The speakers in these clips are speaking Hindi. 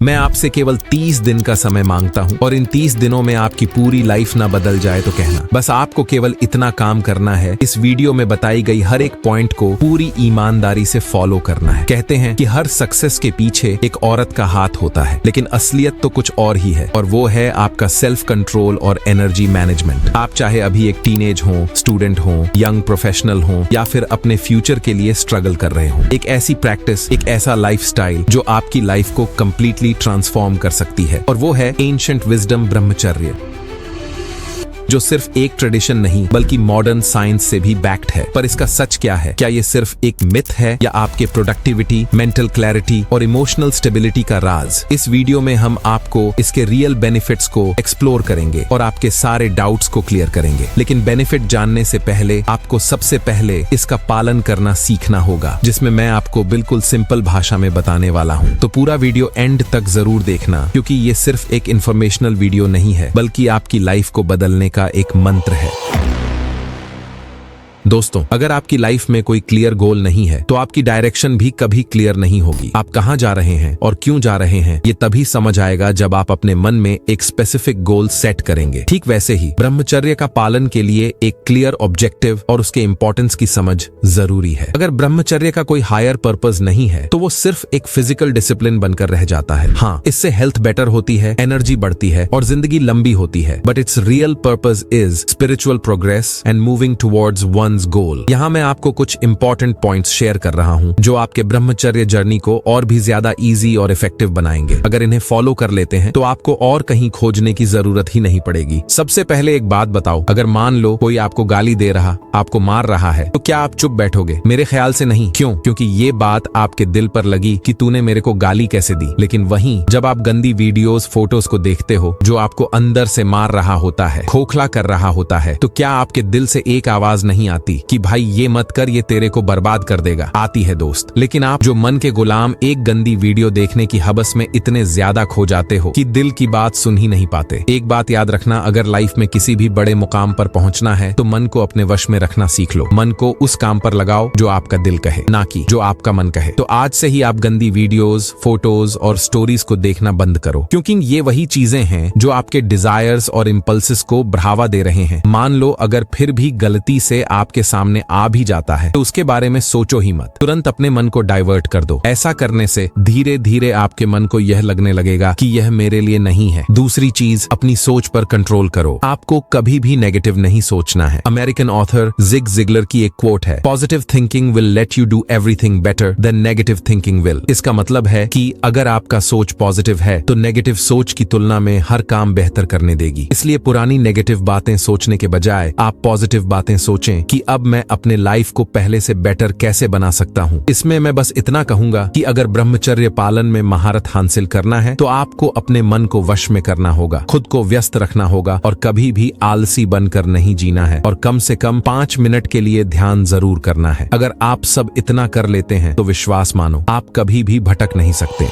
मैं आपसे केवल 30 दिन का समय मांगता हूं और इन 30 दिनों में आपकी पूरी लाइफ ना बदल जाए तो कहना। बस आपको केवल इतना काम करना है, इस वीडियो में बताई गई हर एक पॉइंट को पूरी ईमानदारी से फॉलो करना है। कहते हैं कि हर सक्सेस के पीछे एक औरत का हाथ होता है, लेकिन असलियत तो कुछ और ही है, और वो है आपका सेल्फ कंट्रोल और एनर्जी मैनेजमेंट। आप चाहे अभी एक टीनेज हो, स्टूडेंट हो, यंग प्रोफेशनल हो, या फिर अपने फ्यूचर के लिए स्ट्रगल कर रहे हो, एक ऐसी प्रैक्टिस, एक ऐसा लाइफस्टाइल जो आपकी लाइफ को कंप्लीटली ट्रांसफॉर्म कर सकती है, और वो है एंशिएंट विजडम ब्रह्मचर्य, जो सिर्फ एक ट्रेडिशन नहीं बल्कि मॉडर्न साइंस से भी बैक्ड है। पर इसका सच क्या है? क्या ये सिर्फ एक मिथ है या आपके प्रोडक्टिविटी, मेंटल क्लैरिटी और इमोशनल स्टेबिलिटी का राज? इस वीडियो में हम आपको इसके रियल बेनिफिट्स को एक्सप्लोर करेंगे और आपके सारे डाउट्स को क्लियर करेंगे। लेकिन बेनिफिट जानने से पहले आपको सबसे पहले इसका पालन करना सीखना होगा, जिसमें मैं आपको बिल्कुल सिंपल भाषा में बताने वाला हूँ। तो पूरा वीडियो एंड तक जरूर देखना, क्योंकि ये सिर्फ एक इंफॉर्मेशनल वीडियो नहीं है, बल्कि आपकी लाइफ को बदलने का एक मंत्र है। दोस्तों, अगर आपकी लाइफ में कोई क्लियर गोल नहीं है तो आपकी डायरेक्शन भी कभी क्लियर नहीं होगी। आप कहां जा रहे हैं और क्यों जा रहे हैं, ये तभी समझ आएगा जब आप अपने मन में एक स्पेसिफिक गोल सेट करेंगे। ठीक वैसे ही ब्रह्मचर्य का पालन के लिए एक क्लियर ऑब्जेक्टिव और उसके इंपॉर्टेंस की समझ जरूरी है। अगर ब्रह्मचर्य का कोई हायर पर्पस नहीं है तो वो सिर्फ एक फिजिकल डिसिप्लिन बनकर रह जाता है। हाँ, इससे हेल्थ बेटर होती है, एनर्जी बढ़ती है और जिंदगी लंबी होती है, but it's real purpose is spiritual progress and moving towards one goal. यहाँ मैं आपको कुछ इंपॉर्टेंट पॉइंट्स शेयर कर रहा हूँ जो आपके ब्रह्मचर्य जर्नी को और भी ज्यादा इजी और इफेक्टिव बनाएंगे। अगर इन्हें फॉलो कर लेते हैं तो आपको और कहीं खोजने की जरूरत ही नहीं पड़ेगी। सबसे पहले एक बात बताओ, अगर मान लो कोई आपको गाली दे रहा, आपको मार रहा है, तो क्या आप चुप बैठोगे? मेरे ख्याल से नहीं। क्यों? क्योंकि ये बात आपके दिल पर लगी कि तूने मेरे को गाली कैसे दी। लेकिन वहीं जब आप गंदी वीडियोस, फोटोज को देखते हो जो आपको अंदर से मार रहा होता है, खोखला कर रहा होता है, तो क्या आपके दिल से एक आवाज नहीं आती कि भाई ये मत कर, ये तेरे को बर्बाद कर देगा? आती है दोस्त। लेकिन आप जो मन के गुलाम एक गंदी वीडियो देखने की हवस में इतने ज्यादा खो जाते हो कि दिल की बात सुन ही नहीं पाते। एक बात याद रखना, अगर लाइफ में किसी भी बड़े मुकाम पर पहुंचना है तो मन को अपने वश में रखना सीख लो। मन को उस काम पर लगाओ जो आपका दिल कहे, ना कि जो आपका मन कहे। तो आज से ही आप गंदी वीडियोस, फोटोज और स्टोरीज को देखना बंद करो, क्योंकि ये वही चीजें हैं जो आपके डिजायर्स और इम्पल्सिस को बढ़ावा दे रहे हैं। मान लो अगर फिर भी गलती से आपके सामने आ भी जाता है तो उसके बारे में सोचो ही मत, तुरंत अपने मन को डाइवर्ट कर दो। ऐसा करने से धीरे धीरे आपके मन को यह लगने लगेगा कि यह मेरे लिए नहीं है। दूसरी चीज, अपनी सोच पर कंट्रोल करो। आपको कभी भी नेगेटिव नहीं सोचना है। अमेरिकन ऑथर जिग जिगलर की एक कोट है, positive thinking will let you do everything better than negative thinking will. इसका मतलब है कि अगर आपका सोच पॉजिटिव है तो नेगेटिव सोच की तुलना में हर काम बेहतर करने देगी। इसलिए पुरानी नेगेटिव बातें सोचने के बजाय आप पॉजिटिव बातें सोचें कि अब मैं अपने लाइफ को पहले से बेटर कैसे बना सकता हूँ। इसमें मैं बस इतना कहूंगा कि अगर ब्रह्मचर्य पालन में महारत हासिल करना है तो आपको अपने मन को वश में करना होगा, खुद को व्यस्त रखना होगा और कभी भी आलसी बनकर नहीं जीना है, और कम से कम 5 मिनट के लिए ध्यान जरूर करना है। अगर आप सब इतना कर लेते हैं तो विश्वास मानो, आप कभी भी भटक नहीं सकते।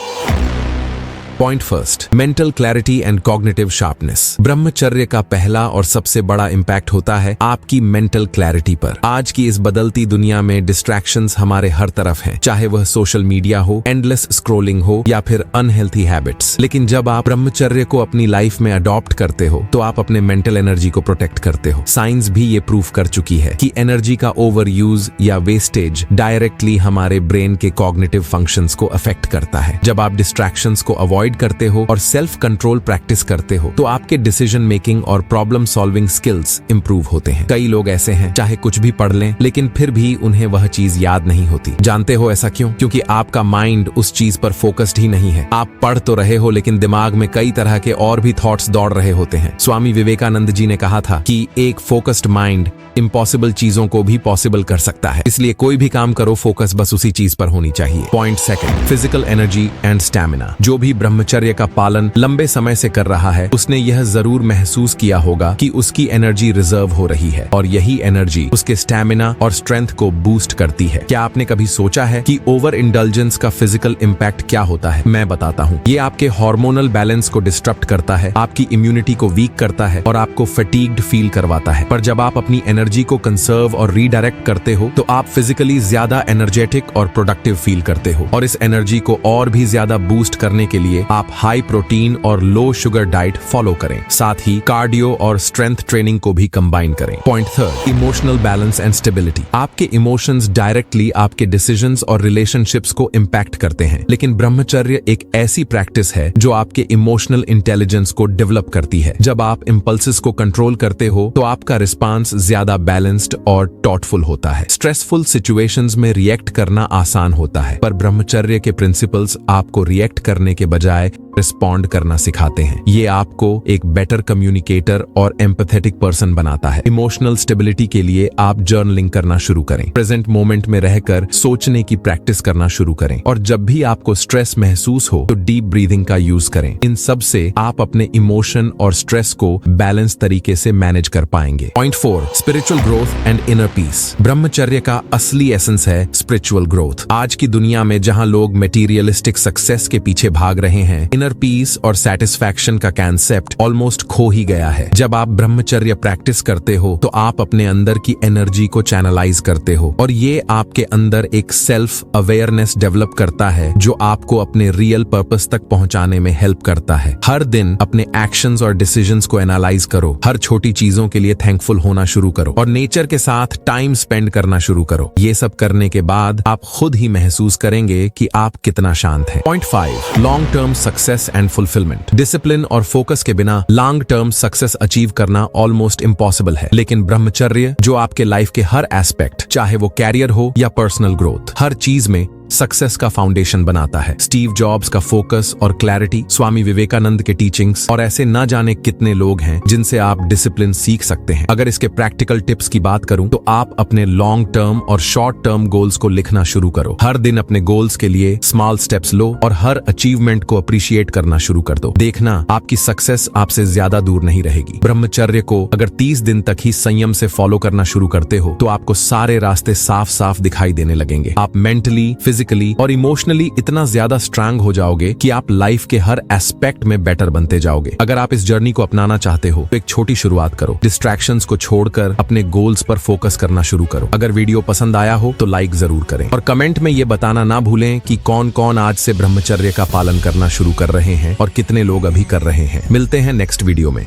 Point first, mental clarity and cognitive sharpness. ब्रह्मचर्य का पहला और सबसे बड़ा इंपैक्ट होता है आपकी मेंटल क्लैरिटी पर। आज की इस बदलती दुनिया में डिस्ट्रैक्शंस हमारे हर तरफ हैं, चाहे वह सोशल मीडिया हो, एंडलेस स्क्रोलिंग हो या फिर अनहेल्थी हैबिट्स। लेकिन जब आप ब्रह्मचर्य को अपनी लाइफ में अडॉप्ट करते हो तो आप अपने मेंटल एनर्जी को प्रोटेक्ट करते हो। साइंस भी ये प्रूव कर चुकी है कि एनर्जी का ओवर यूज या वेस्टेज डायरेक्टली हमारे ब्रेन के कॉग्निटिव फंक्शंस को अफेक्ट करता है। जब आप डिस्ट्रैक्शंस को अवॉइड करते हो और सेल्फ कंट्रोल प्रैक्टिस करते हो तो आपके डिसीजन मेकिंग और प्रॉब्लम सॉल्विंग स्किल्स इंप्रूव होते हैं। कई लोग ऐसे हैं, चाहे कुछ भी पढ़ लें लेकिन फिर भी उन्हें वह चीज याद नहीं होती। जानते हो ऐसा क्यों? क्योंकि आपका माइंड उस चीज पर फोकस्ड ही नहीं है। आप पढ़ तो रहे हो लेकिन दिमाग में कई तरह के और भी थॉट्स दौड़ रहे होते हैं। स्वामी विवेकानंद जी ने कहा था कि एक फोकस्ड माइंड इम्पॉसिबल चीजों को भी पॉसिबल कर सकता है। इसलिए कोई भी काम करो, फोकस बस उसी चीज पर होनी चाहिए। Point second, physical energy and stamina. जो भी ब्रह्मचर्य का पालन लंबे समय से कर रहा है उसने यह जरूर महसूस किया होगा कि उसकी एनर्जी रिजर्व हो रही है, और यही एनर्जी उसके स्टैमिना और स्ट्रेंथ को बूस्ट करती है। क्या आपने कभी सोचा है कि ओवर इंडल्जेंस का फिजिकल इम्पैक्ट क्या होता है? मैं बताता हूँ। ये आपके हार्मोनल बैलेंस को डिस्टर्ब करता है, आपकी इम्यूनिटी को वीक करता है और आपको फटीग्ड फील करवाता है। पर जब आप अपनी एनर्जी को कंसर्व और रीडायरेक्ट करते हो तो आप फिजिकली ज्यादा एनर्जेटिक और प्रोडक्टिव फील करते हो, और इस एनर्जी को और भी ज्यादा बूस्ट करने के लिए आप हाई प्रोटीन और लो शुगर डाइट फॉलो करें। साथ ही कार्डियो और स्ट्रेंथ ट्रेनिंग को भी कंबाइन करें। Point third, emotional balance and stability. आपके इमोशंस डायरेक्टली आपके डिसीजंस और रिलेशनशिप्स को इम्पैक्ट करते हैं, लेकिन ब्रह्मचर्य एक ऐसी प्रैक्टिस है जो आपके इमोशनल इंटेलिजेंस को डेवलप करती है। जब आप इंपल्सेस को कंट्रोल करते हो तो आपका रिस्पांस ज्यादा बैलेंस्ड और थॉटफुल होता है। स्ट्रेसफुल सिचुएशंस में रिएक्ट करना आसान होता है, पर ब्रह्मचर्य के प्रिंसिपल्स आपको रिएक्ट करने के बजाय रिस्पॉन्ड करना सिखाते हैं। ये आपको एक बेटर कम्युनिकेटर और एम्पैथेटिक पर्सन बनाता है। इमोशनल स्टेबिलिटी के लिए आप जर्नलिंग करना शुरू करें। प्रेजेंट मोमेंट में रहकर सोचने की प्रैक्टिस करना शुरू करें, और जब भी आपको स्ट्रेस महसूस हो तो डीप ब्रीदिंग का यूज करें। इन सब से आप अपने इमोशन और स्ट्रेस को बैलेंस तरीके से मैनेज कर पाएंगे। Point 4, spiritual growth and inner peace. ब्रह्मचर्य का असली एसेंस है स्पिरिचुअल ग्रोथ। आज की दुनिया में जहां लोग मटेरियलिस्टिक सक्सेस के पीछे भाग रहे हैं, इनर पीस और सैटिस्फैक्शन का कॉन्सेप्ट ऑलमोस्ट खो ही गया है। जब आप ब्रह्मचर्य प्रैक्टिस करते हो तो आप अपने अंदर की एनर्जी को चैनलाइज करते हो, और ये आपके अंदर एक सेल्फ अवेयरनेस डेवलप करता है जो आपको अपने रियल पर्पस तक पहुंचाने में हेल्प करता है। हर दिन अपने एक्शंस और डिसीजंस को एनालाइज करो। हर छोटी चीजों के लिए थैंकफुल होना शुरू करो और नेचर के साथ टाइम स्पेंड करना शुरू करो। ये सब करने के बाद आप खुद ही महसूस करेंगे कि आप कितना शांत हैं। Point 5, long term success and fulfilment. Discipline और फोकस के बिना लॉन्ग टर्म सक्सेस अचीव करना ऑलमोस्ट इम्पॉसिबल है, लेकिन ब्रह्मचर्य जो आपके लाइफ के हर एस्पेक्ट, चाहे वो कैरियर हो या पर्सनल ग्रोथ, हर चीज में सक्सेस का फाउंडेशन बनाता है। स्टीव जॉब्स का फोकस और क्लैरिटी, स्वामी विवेकानंद के टीचिंग्स, और ऐसे ना जाने कितने लोग हैं जिनसे आप डिसिप्लिन सीख सकते हैं। अगर इसके प्रैक्टिकल टिप्स की बात करूं तो आप अपने लॉन्ग टर्म और शॉर्ट टर्म गोल्स को लिखना शुरू करो। हर दिन अपने गोल्स के लिए स्मॉल स्टेप्स लो और हर अचीवमेंट को अप्रिशिएट करना शुरू कर दो। देखना, आपकी सक्सेस आपसे ज्यादा दूर नहीं रहेगी। ब्रह्मचर्य को अगर 30 दिन तक ही संयम से फॉलो करना शुरू करते हो तो आपको सारे रास्ते साफ साफ दिखाई देने लगेंगे। आप मेंटली, फिजिकली और इमोशनली इतना ज्यादा स्ट्रांग हो जाओगे कि आप लाइफ के हर एस्पेक्ट में बेटर बनते जाओगे। अगर आप इस जर्नी को अपनाना चाहते हो तो एक छोटी शुरुआत करो। डिस्ट्रैक्शंस को छोड़कर अपने गोल्स पर फोकस करना शुरू करो। अगर वीडियो पसंद आया हो तो लाइक जरूर करें, और कमेंट में ये बताना ना भूलें कि कौन कौन आज से ब्रह्मचर्य का पालन करना शुरू कर रहे हैं और कितने लोग अभी कर रहे हैं। मिलते हैं नेक्स्ट वीडियो में।